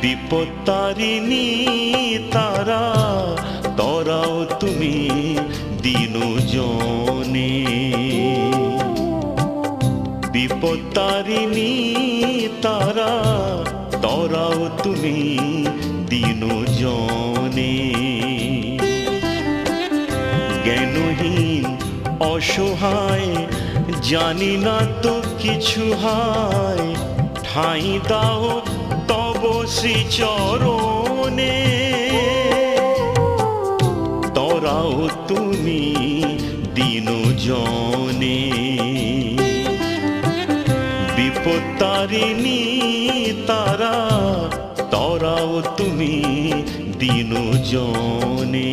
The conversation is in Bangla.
বিপত্তারিণী তারা তরাও তুমি দিনজনে। বিপত্তারিণী তারা তরাও তুমি দিনজনে। জ্ঞানহীন অসহায় জানি না তো কিছু হয়, ঠাঁই দাও তব শ্রীচরণে। তরাও তুমি দিনজনে। বিপত্তারিণী তারা তরাও তুমি দিনজনে।